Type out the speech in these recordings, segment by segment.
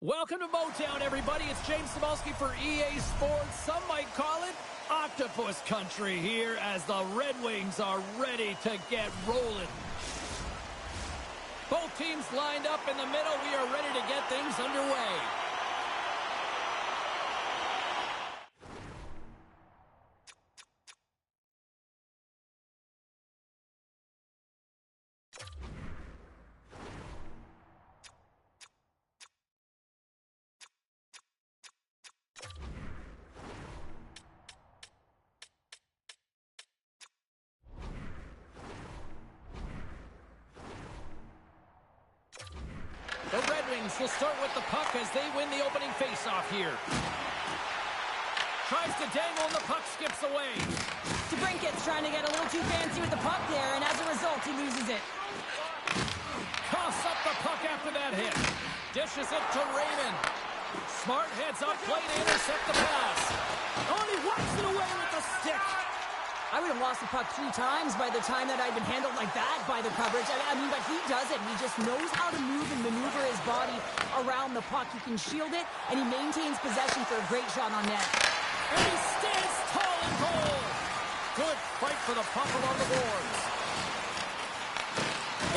Welcome to Motown, everybody. It's James Cebulski for EA Sports. Some might call it Octopus Country here as the Red Wings are ready to get rolling. Both teams lined up in the middle. We are ready to get things underway. The Red Wings will start with the puck as they win the opening faceoff here. Tries to dangle and the puck skips away. DeBrinket's trying to get a little too fancy with the puck there, and as a result, he loses it. Coughs up the puck after that hit. Dishes it to Raymond. Smart heads up play to intercept the pass. Oh, and he whacks it away with the stick. I would have lost the puck 3 times by the time that I'd been handled like that by the coverage. I mean, but he does it. He just knows how to move and maneuver his body around the puck. He can shield it, and he maintains possession for a great shot on net. And he stands tall and goal. Good fight for the puck along the boards.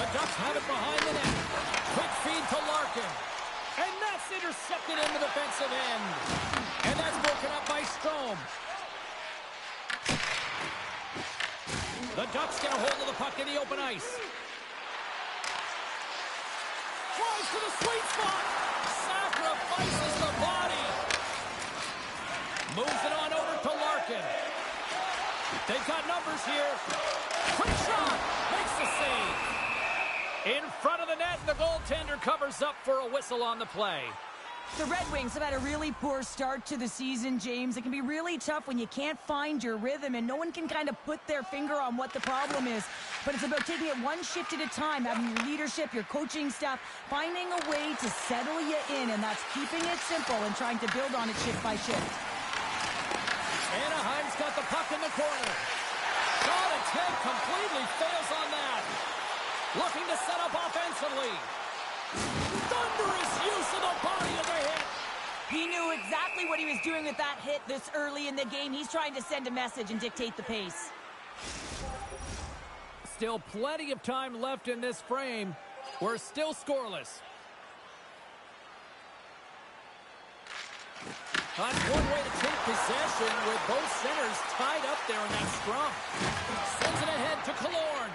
The Ducks have it behind the net. Quick feed to Larkin. And that's intercepted in the defensive end. And that's broken up by Strome. The Ducks get a hold of the puck in the open ice. Tries to the sweet spot. Sacrifices the body. Moves it on over to Larkin. They've got numbers here. Quick shot. Makes the save. In front of the net, the goaltender covers up for a whistle on the play. The Red Wings have had a really poor start to the season, James. It can be really tough when you can't find your rhythm and no one can kind of put their finger on what the problem is. But it's about taking it one shift at a time, having your leadership, your coaching staff, finding a way to settle you in, and that's keeping it simple and trying to build on it shift by shift. Anaheim's got the puck in the corner. Shot attempt completely fails on that. Looking to set up offensively. Thunderous use of the body of the hit. He knew exactly what he was doing with that hit this early in the game. He's trying to send a message and dictate the pace. Still plenty of time left in this frame. We're still scoreless. That's one way to take possession with both centers tied up there in that scrum. Sends it ahead to Killorn.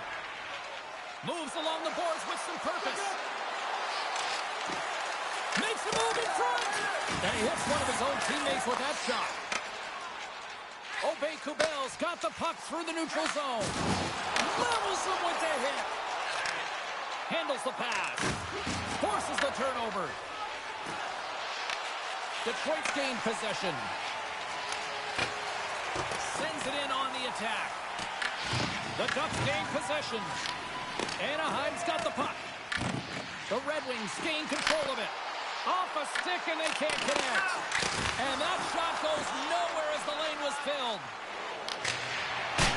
Moves along the boards with some purpose. Makes a move in front. And he hits one of his own teammates with that shot. Kubel's got the puck through the neutral zone. Levels him with the hit. Handles the pass. Forces the turnover. Detroit's gained possession. Sends it in on the attack. The Ducks gain possession. Anaheim's got the puck. The Red Wings gain control of it. Off a stick and they can't connect. And that shot goes nowhere as the lane was filled.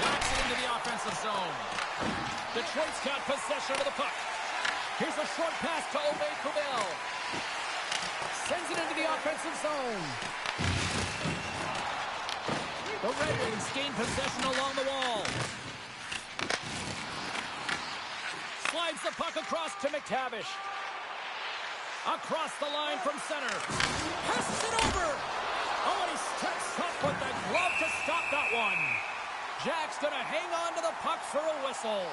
Knocks it into the offensive zone. Detroit's got possession of the puck. Here's a short pass to Kubel. Sends it into the offensive zone. The Red Wings gain possession along the wall. Slides the puck across to McTavish. Across the line from center. Passes it over. Oh, and he steps up with the glove to stop that one. Jack's going to hang on to the puck for a whistle.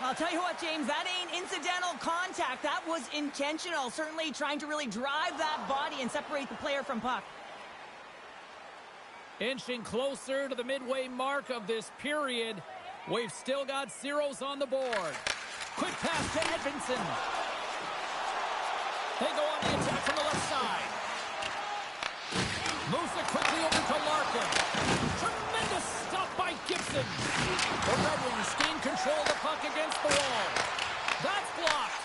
I'll tell you what, James, that ain't incidental contact. That was intentional. Certainly trying to really drive that body and separate the player from puck. Inching closer to the midway mark of this period. We've still got zeros on the board. Quick pass to Edmondson. They go on the attack from the left side. Moves it quickly over to Larkin. Tremendous stop by Gibson. The Red Wings gain control of the puck against the wall. That's blocked.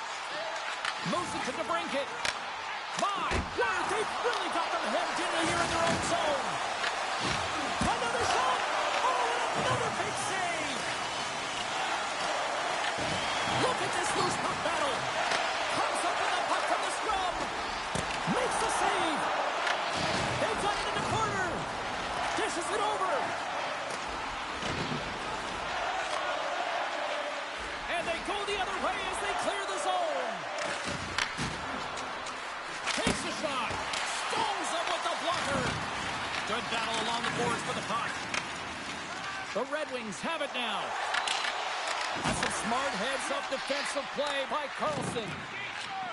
Moves it to DeBrinket. My word, they've really got them hemmed in here in their own zone. Another shot. Oh, and another big save. Look at this loose puck battle. Comes up with the puck from the scrum. Makes the save. They've got it in the corner. Dishes it over. And they go the other way as they clear the zone. Takes a shot. Stones him with the blocker. Good battle along the boards for the puck. The Red Wings have it now. That's some smart heads-up defensive play by Carlson.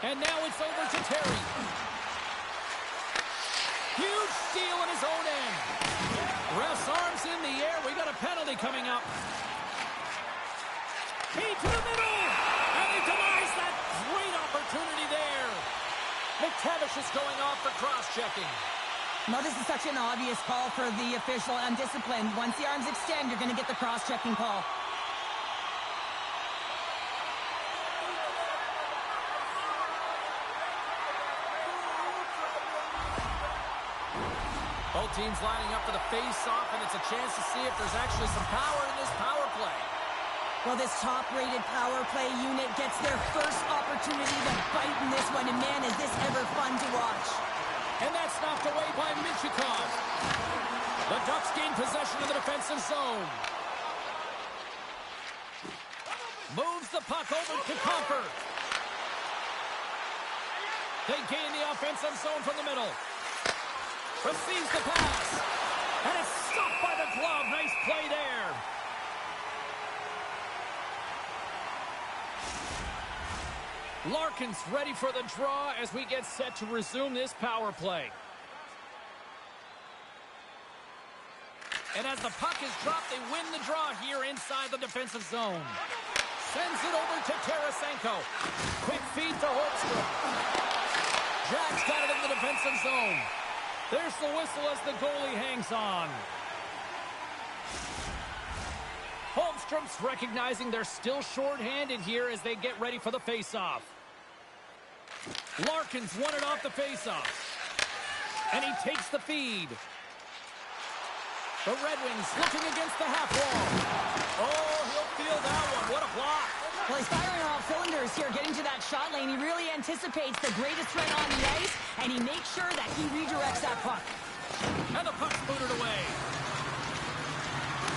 And now it's over to Terry. Huge steal in his own end. Ref's arms in the air. We got a penalty coming up. He to the middle. And he denies that great opportunity there. McTavish is going off for cross-checking. Well, this is such an obvious call for the official. Undisciplined. Once the arms extend, you're going to get the cross-checking call. Both teams lining up for the face-off, and it's a chance to see if there's actually some power in this power play. Well, this top-rated power play unit gets their first opportunity to bite in this one, and man, is this ever fun to watch. And that's knocked away by Minchikov. The Ducks gain possession of the defensive zone. Moves the puck over to Comfort. They gain the offensive zone from the middle. Receives the pass. And it's stopped by the glove. Nice play there. Larkin's ready for the draw as we get set to resume this power play. And as the puck is dropped, they win the draw here inside the defensive zone. Sends it over to Tarasenko. Quick feed to Holmstrom. Jack's got it in the defensive zone. There's the whistle as the goalie hangs on. Holmstrom's recognizing they're still short-handed here as they get ready for the face-off. Larkin's won it off the face-off. And he takes the feed. The Red Wings looking against the half wall. Oh, he'll feel that one. What a block. Well, he's firing on all cylinders here, getting to that shot lane. He really anticipates the greatest threat on the ice, and he makes sure that he redirects that puck. And the puck's booted away.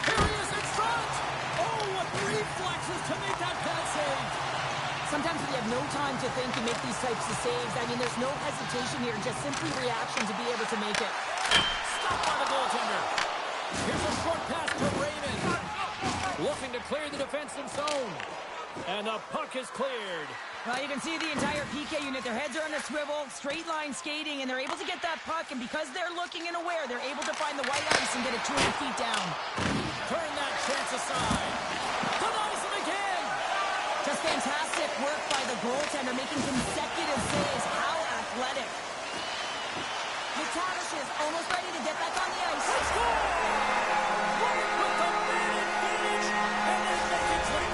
Here he is in front. Oh, what reflexes to make that pass save. Sometimes we have no time to think and make these types of saves. I mean, there's no hesitation here, just simply reaction to be able to make it. Stopped by the goaltender. Here's a short pass to Raymond. Looking to clear the defensive zone. And the puck is cleared. Well, you can see the entire PK unit. Their heads are on a swivel, straight line skating, and they're able to get that puck. And because they're looking and aware, they're able to find the white ice and get it 200 feet down. Turn that chance aside. Denies him again. Just fantastic work by the goaltender, making consecutive saves. How athletic. McTavish is almost ready to get back on the ice. Let's go! With the man advantage, and then make it click.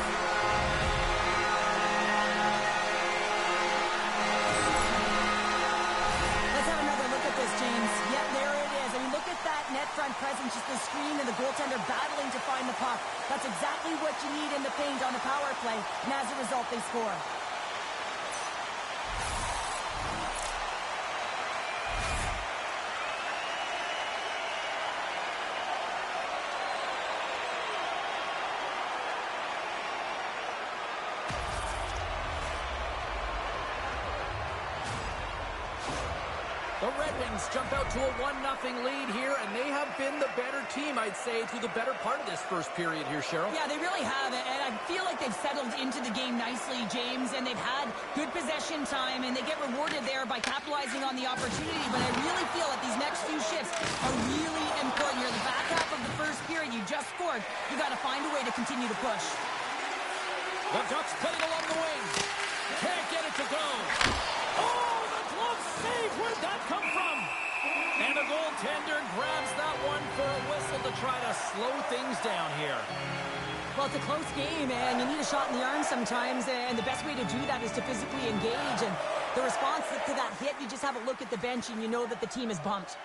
Let's have another look at this, James. Yep, there it is. I mean, look at that net front presence, just the screen and the goaltender battling to find the puck. That's exactly what you need in the paint on a power play, and as a result, they score. The Red Wings jump out to a 1-0 lead here, and they have been the better team, I'd say, through the better part of this first period here, Cheryl. Yeah, they really have, and I feel like they've settled into the game nicely, James, and they've had good possession time, and they get rewarded there by capitalizing on the opportunity, but I really feel that these next few shifts are really important. You're in the back half of the first period. You just scored. You got to find a way to continue to push. The Ducks play it along the wing. Can't get it to go. Oh, the glove save. Where'd that come from? And the goaltender grabs that one for a whistle to try to slow things down here. Well, it's a close game, and you need a shot in the arm sometimes, and the best way to do that is to physically engage. And the response to that hit, you just have a look at the bench, and you know that the team is bumped.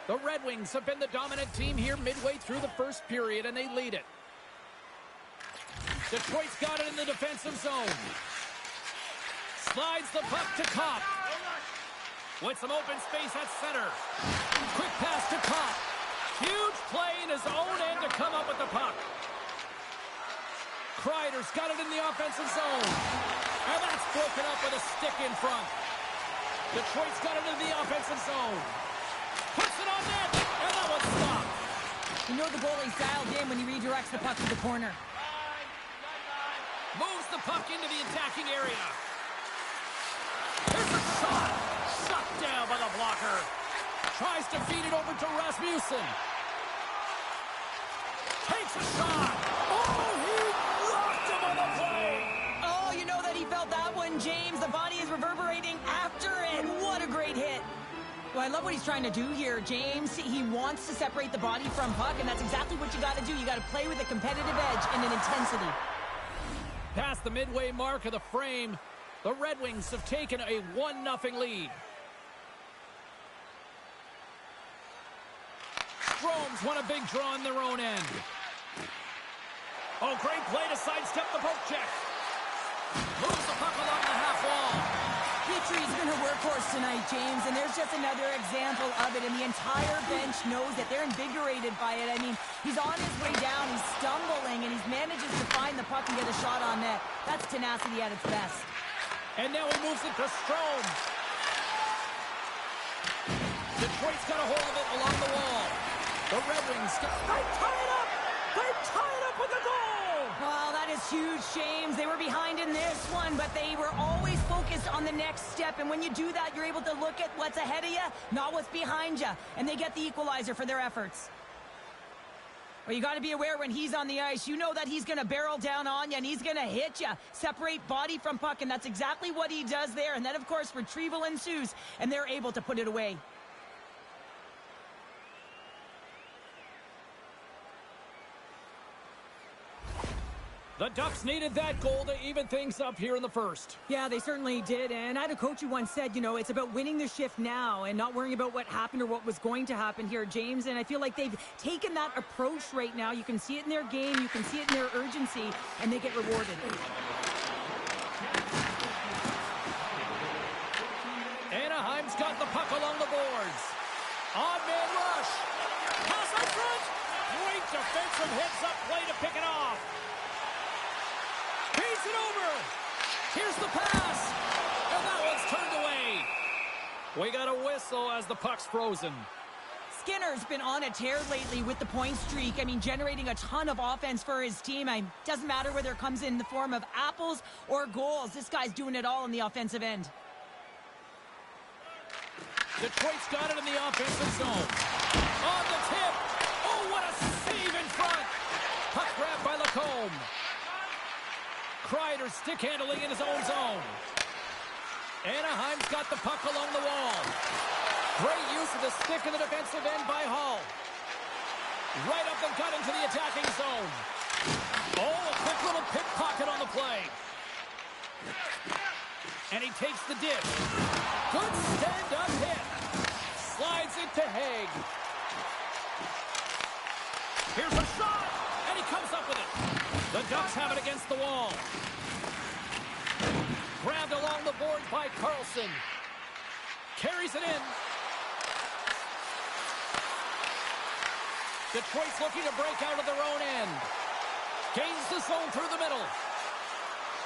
The Red Wings have been the dominant team here midway through the first period, and they lead it. Detroit's got it in the defensive zone. Slides the puck to Kopp. with some open space at center. Quick pass to Kopp. Huge play in his own end to come up with the puck. Kreider's got it in the offensive zone. And that's broken up with a stick in front. Detroit's got it in the offensive zone. Puts it on net, and that one's stopped. You know the goalie's dialed in when he redirects the puck to the corner. Moves the puck into the attacking area. Here's a shot. Shut down by the blocker. Tries to feed it over to Rasmussen. Takes a shot. Oh, he rocked him on the play. Oh, you know that he felt that one, James. The body is reverberating after it. What a great hit. Well, I love what he's trying to do here, James. He wants to separate the body from puck, and that's exactly what you got to do. You got to play with a competitive edge and an intensity. Past the midway mark of the frame, the Red Wings have taken a 1-0 lead. Strome's won a big draw on their own end. Oh, great play to sidestep the poke check. Moves the puck along the half wall. Petry's been a workhorse tonight, James, and there's just another example of it, and the entire bench knows that they're invigorated by it. I mean, he's on his way down, he's stumbling, and he manages to find the puck and get a shot on net. That's tenacity at its best. And now he moves it to Strome. Detroit's got a hold of it along the wall. The Red Wings they tie it up! They tie it up with the goal! Well, that is huge, James. They were behind in this one, but they were always focused on the next step. And when you do that, you're able to look at what's ahead of you, not what's behind you. And they get the equalizer for their efforts. Well, you got to be aware when he's on the ice. You know that he's going to barrel down on you, and he's going to hit you. Separate body from puck, and that's exactly what he does there. And then, of course, retrieval ensues, and they're able to put it away. The Ducks needed that goal to even things up here in the first. Yeah, they certainly did. And I had a coach who once said, you know, it's about winning the shift now and not worrying about what happened or what was going to happen here, James. And I feel like they've taken that approach right now. You can see it in their game. You can see it in their urgency, and they get rewarded. Anaheim's got the puck along the boards. Odd man rush. Pass up front. Great defensive heads-up play to pick it off. Feeds it over. Here's the pass. And that one's turned away. We got a whistle as the puck's frozen. Skinner's been on a tear lately with the point streak. I mean, generating a ton of offense for his team. Doesn't matter whether it comes in the form of apples or goals. This guy's doing it all in the offensive end. Detroit's got it in the offensive zone. On the tip. Oh, what a save in front. Puck grabbed by Lacombe. Kreider stick handling in his own zone. Anaheim's got the puck along the wall. Great use of the stick in the defensive end by Hall. Right up the gut into the attacking zone. Oh, a quick little pickpocket on the play. And he takes the dip. Good stand-up hit. Slides it to Haig. Here's a shot, and he comes up with it. The Ducks have it against the wall. Grabbed along the boards by Carlson. Carries it in. Detroit's looking to break out of their own end. Gains the zone through the middle.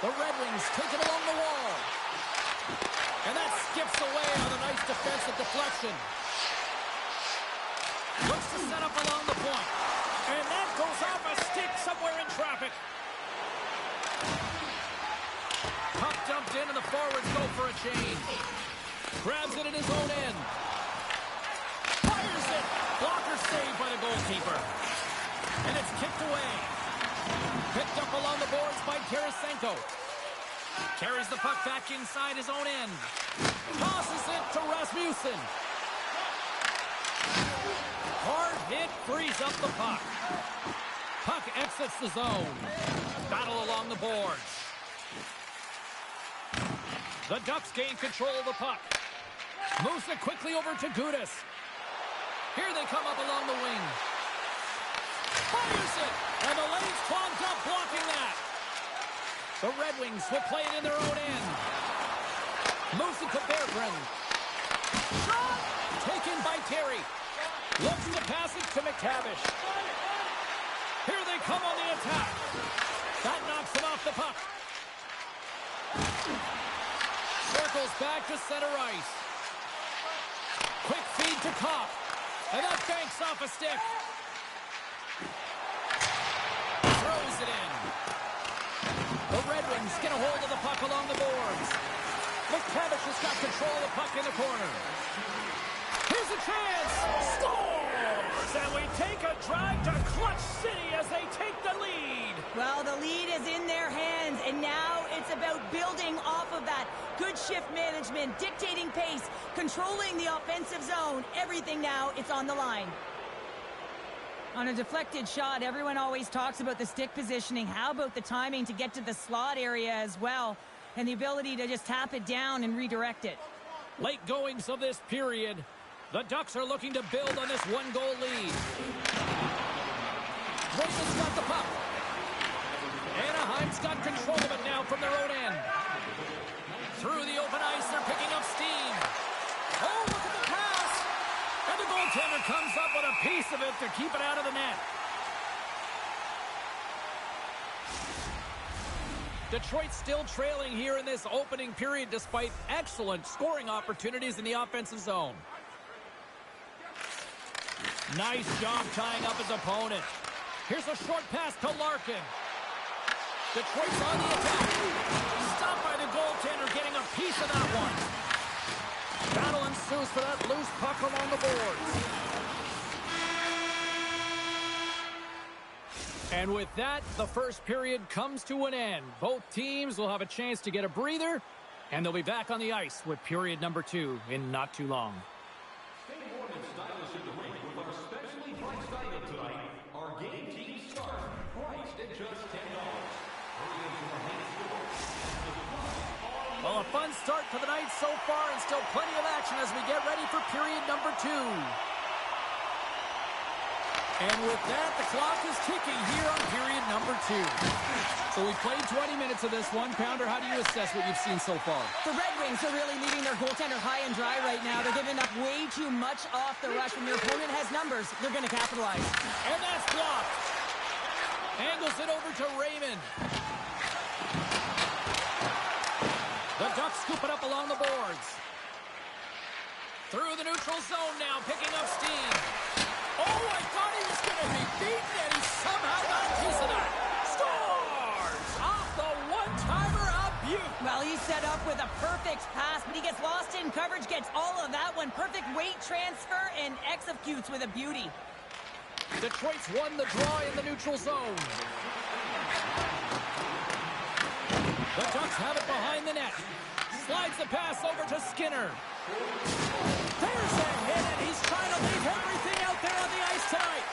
The Red Wings take it along the wall. And that skips away on a nice defensive deflection. Looks to set up along the point. And that goes off a stick somewhere in traffic. Puck dumped in and the forwards go for a change. Grabs it in his own end. Fires it. Blocker saved by the goalkeeper. And it's kicked away. Picked up along the boards by Tarasenko. Carries the puck back inside his own end. Tosses it to Rasmussen. Hard hit frees up the puck. Puck exits the zone. Battle along the boards. The Ducks gain control of the puck. Moves it quickly over to Gudas. Here they come up along the wing. Fires it! And the lane's clogged up blocking that. The Red Wings will play it in their own end. Moves it to Berggren. Shot! Taken by Terry. Looks to pass it to McTavish. Here they come on the attack. That knocks him off the puck. Circles back to center ice. Quick feed to Kopp. And that banks off a stick. Throws it in. The Red Wings get a hold of the puck along the boards. McTavish has got control of the puck in the corner. Here's a chance. Scores! And we take a drive to Clutch City as they take the lead. Well, the lead is in their hands, and now it's about building off of that. Good shift management, dictating pace, controlling the offensive zone. Everything now, it's on the line. On a deflected shot, everyone always talks about the stick positioning. How about the timing to get to the slot area as well, and the ability to just tap it down and redirect it? Late goings of this period. The Ducks are looking to build on this one-goal lead. Ravens got the puck. Anaheim's got control of it now from their own end. Through the open ice, they're picking up steam. Oh, look at the pass! And the goaltender comes up with a piece of it to keep it out of the net. Detroit still trailing here in this opening period despite excellent scoring opportunities in the offensive zone. Nice job tying up his opponent. Here's a short pass to Larkin. Detroit's on the attack. Stopped by the goaltender, getting a piece of that one. Battle ensues for that loose puck along the boards. And with that, the first period comes to an end. Both teams will have a chance to get a breather, and they'll be back on the ice with period number 2 in not too long. Well, a fun start to the night so far, and still plenty of action as we get ready for period number 2. And with that, the clock is ticking here on period number 2. So we played 20 minutes of this one. Pounder, how do you assess what you've seen so far? The Red Wings are really leaving their goaltender high and dry right now. They're giving up way too much off the rush. When your opponent has numbers, they're going to capitalize. And that's blocked. Angles it over to Raymond. The Ducks scoop it up along the boards. Through the neutral zone now, picking up steam. Oh, I thought he was going to be beaten, and he somehow got a piece of that. Scores! Off the one-timer, a beaut. Well, he's set up with a perfect pass, but he gets lost in coverage, gets all of that one. Perfect weight transfer, and executes with a beauty. Detroit's won the draw in the neutral zone. The Ducks have it behind the net. Slides the pass over to Skinner. There's a hit, and he's trying to leave everything out there on the ice tonight.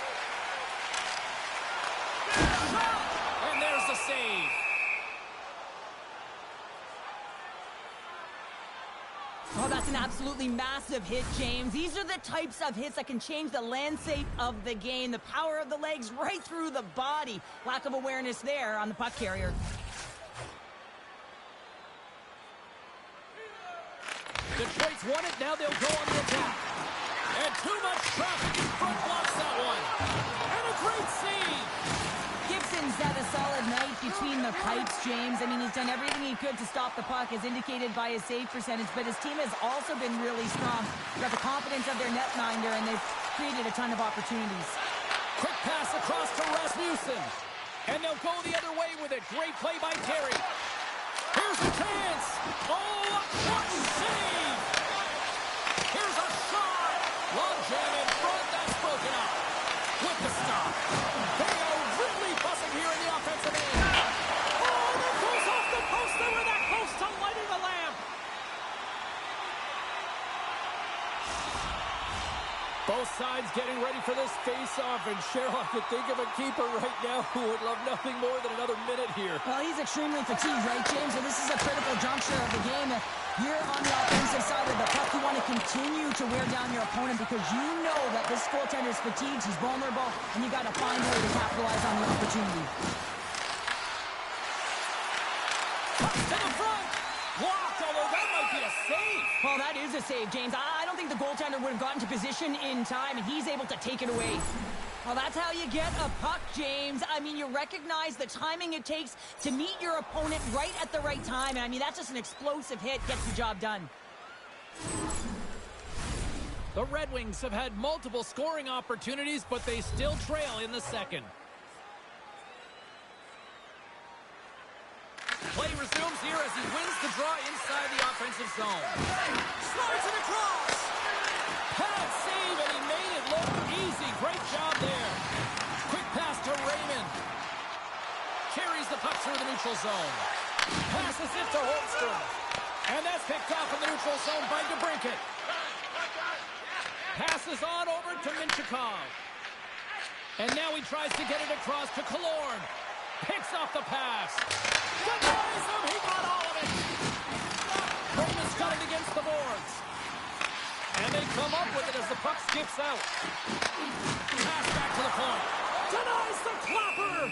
And there's the save. Oh, that's an absolutely massive hit, James. These are the types of hits that can change the landscape of the game. The power of the legs right through the body. Lack of awareness there on the puck carrier. Detroit's won it. Now they'll go on the attack. And too much traffic in front blocks that one. And a great save. Gibson's had a solid night between the pipes, James. I mean, he's done everything he could to stop the puck, as indicated by his save percentage, but his team has also been really strong. They've got the confidence of their netminder, and they've created a ton of opportunities. Quick pass across to Rasmussen. And they'll go the other way with it. Great play by Terry. Here's a chance. Oh, a clutch save. Here's a shot. Long jam in front. That's broken up. With the stop. They are really buzzing here in the offensive end. Oh, that goes off the post. They were that close to lighting the lamp. Both sides getting ready for this face-off, and Cheryl, I could think of a keeper right now who would love nothing more than another minute here. Well, he's extremely fatigued, right, James? And this is a critical juncture of the game. Here on the offensive side of the puck, you want to continue to wear down your opponent because you know that this goaltender is fatigued, he's vulnerable, and you got to find a way to capitalize on the opportunity. Puck to the front. blocked, although that might be a save. Well, that is a save, James. I don't think the goaltender would have gotten to position in time, and he's able to take it away. Well, that's how you get a puck, James. I mean, you recognize the timing it takes to meet your opponent right at the right time. And I mean, that's just an explosive hit, gets the job done. The Red Wings have had multiple scoring opportunities, but they still trail in the second. Play resumes here as he wins the draw inside the offensive zone. Slides it across. Pad save, and he made it look easy. Great job there. Quick pass to Raymond. Carries the puck through the neutral zone. Passes it to Holmstrom. And that's picked off in the neutral zone by DeBrincat. Passes on over to Minchikov. And now he tries to get it across to Killorn. Picks off the pass. Denies him. He got all of it. Raymond's got it against the boards. And they come up with it as the puck skips out. Pass back to the point. Denies the clapper.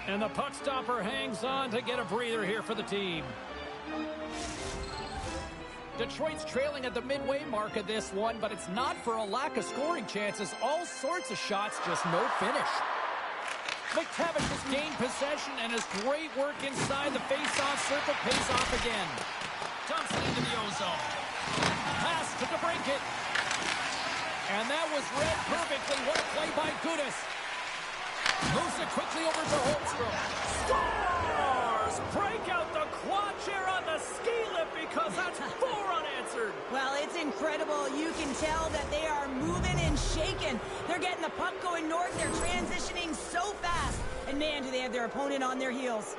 And the puck stopper hangs on to get a breather here for the team. Detroit's trailing at the midway mark of this one, but it's not for a lack of scoring chances. All sorts of shots, just no finish. McTavish has gained possession, and his great work inside the face-off circle pays off again. Dumps it into the ozone. Pass to DeBrincat. And that was read perfectly. What a play by Gudas. Moves it quickly over to Holmstrom. Scores! Break out the quad chair on the ski lift because that's 4 unanswered. Well, it's incredible. You can tell that they are moving and shaking. They're getting the puck going north. They're transitioning so fast. And man, do they have their opponent on their heels.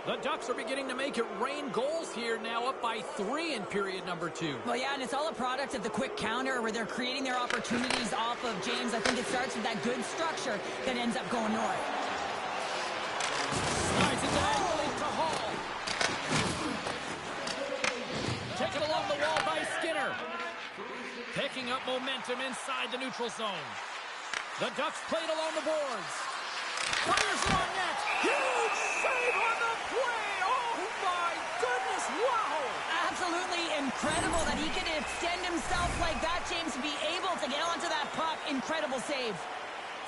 The Ducks are beginning to make it rain goals here, now up by 3 in period number 2. Well, yeah, and it's all a product of the quick counter where they're creating their opportunities off of James. I think it starts with that good structure that ends up going north. Slides it diagonally to Hall. Taken along the wall by Skinner. Picking up momentum inside the neutral zone. The Ducks played along the boards. Fires it on net. Huge save on the play. Oh, my goodness. Wow. Absolutely incredible that he can extend himself like that, James, to be able to get onto that puck. Incredible save.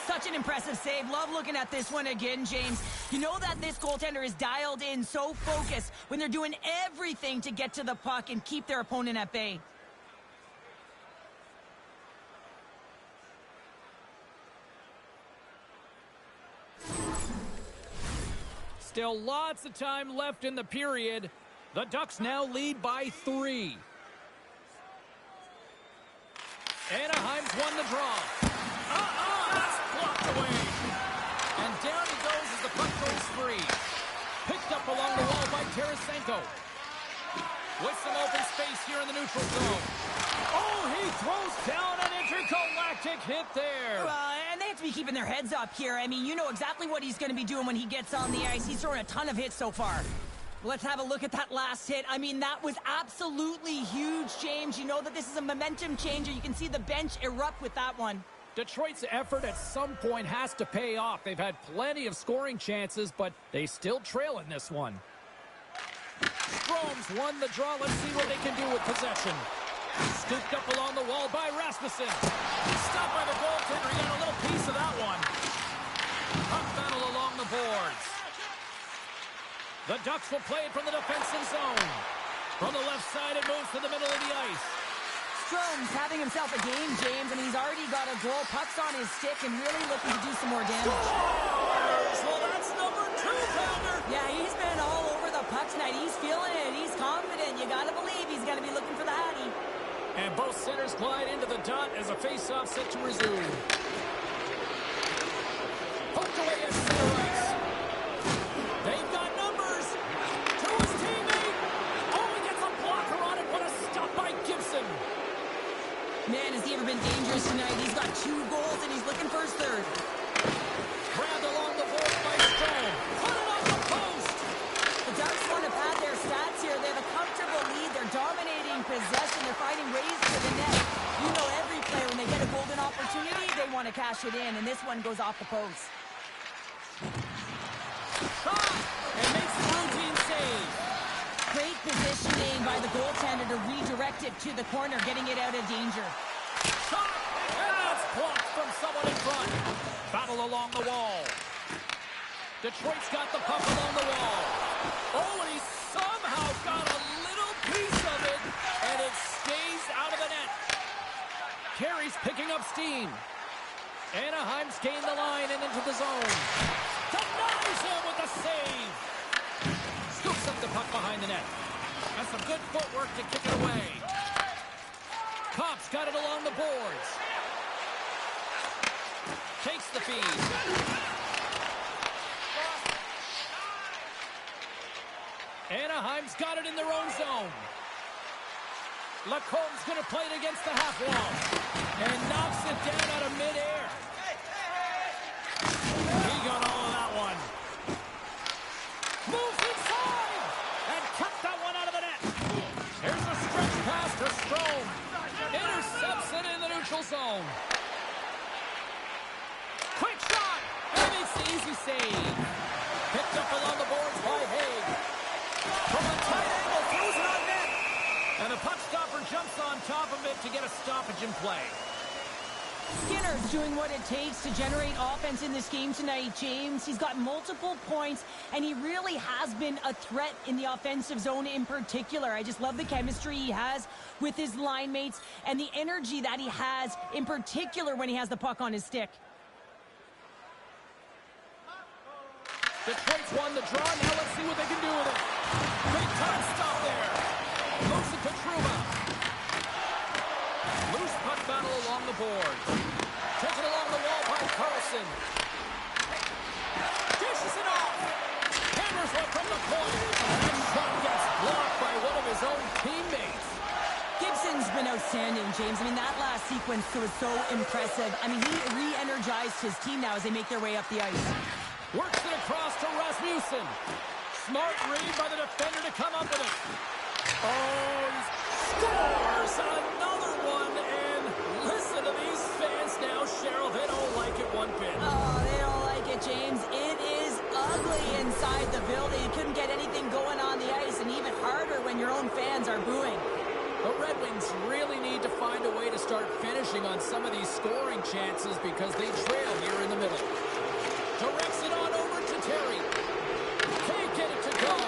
Such an impressive save. Love looking at this one again, James. You know that this goaltender is dialed in, so focused when they're doing everything to get to the puck and keep their opponent at bay. Still lots of time left in the period. The Ducks now lead by 3. Anaheim's won the draw. That's blocked away. And down he goes as the puck goes free. Picked up along the wall by Tarasenko. With some open space here in the neutral zone. Oh, he throws down an intergalactic hit there. And they have to be keeping their heads up here. I mean, you know exactly what he's going to be doing when he gets on the ice. He's throwing a ton of hits so far. Let's have a look at that last hit. I mean, that was absolutely huge, James. You know that this is a momentum changer. You can see the bench erupt with that one. Detroit's effort at some point has to pay off. They've had plenty of scoring chances, but they still trail in this one. Strome's won the draw. Let's see what they can do with possession. Scooped up along the wall by Rasmussen. Stopped by the goaltender. He got a little piece of that one. Puck battle along the boards. The Ducks will play it from the defensive zone. From the left side, it moves to the middle of the ice. Strome's having himself a game, James, and he's already got a goal. Puck's on his stick and really looking to do some more damage. Scores! Well, that's number 2, Pounder. Yeah, he's been all over the puck tonight. He's feeling it. He's confident. You got to believe he's going to be looking for the Hattie. And both centers glide into the dot as a face-off set to resume. Poked away at center ice. They've got numbers. To his teammate. Oh, he gets a blocker on it. What a stop by Gibson. Man, has he ever been dangerous tonight? He's got 2 goals, and he's looking for his 3rd. Grabbed along the board by Strome. Put it on the post. The Ducks want to pad their stats here. They have a comfortable lead. They're dominating possession. They're finding ways to the net. You know every player, when they get a golden opportunity, they want to cash it in, and this one goes off the post. Shot! And makes the routine save. Great position timing by the goaltender to redirect it to the corner, getting it out of danger. Shot! And that's blocked from someone in front. Battle along the wall. Detroit's got the puck along the wall. Oh, and he somehow got a little piece of it, and it stays out of the net. Carey's picking up steam. Anaheim's gained the line and into the zone. Denies him with the save. Scoops up the puck behind the net. Has some good footwork to kick it away. Cops got it along the boards. Takes the feed. Anaheim's got it in their own zone. Lacombe's going to play it against the half wall. And knocks it down out of midair. He got all of that one. Moves inside. And cut that one out of the net. Here's a stretch pass to Strome. Intercepts it in the neutral zone. Quick shot. And makes the easy save. Picked up along the boards by Haig. From a tight angle, throws it on net. And the puck stopper jumps on top of it to get a stoppage in play. Skinner's doing what it takes to generate offense in this game tonight, James. He's got multiple points, and he really has been a threat in the offensive zone in particular. I just love the chemistry he has with his line mates and the energy that he has in particular when he has the puck on his stick. Detroit's won the draw. Now let's see what they can do with it. Big time stop there. Moves it to Trouba. Loose puck battle along the board. Taken along the wall by Carlson. Dishes it off. Hammers one from the point. And shot gets blocked by one of his own teammates. Gibson's been outstanding, James. I mean, that last sequence was so impressive. I mean, he re-energized his team now as they make their way up the ice. Works it across to Rasmussen. Smart read by the defender to come up with it. Oh, he scores another one. And listen to these fans now, Cheryl. They don't like it one bit. Oh, they don't like it, James. It is ugly inside the building. You couldn't get anything going on the ice, and even harder when your own fans are booing. The Red Wings really need to find a way to start finishing on some of these scoring chances because they trail here in the middle.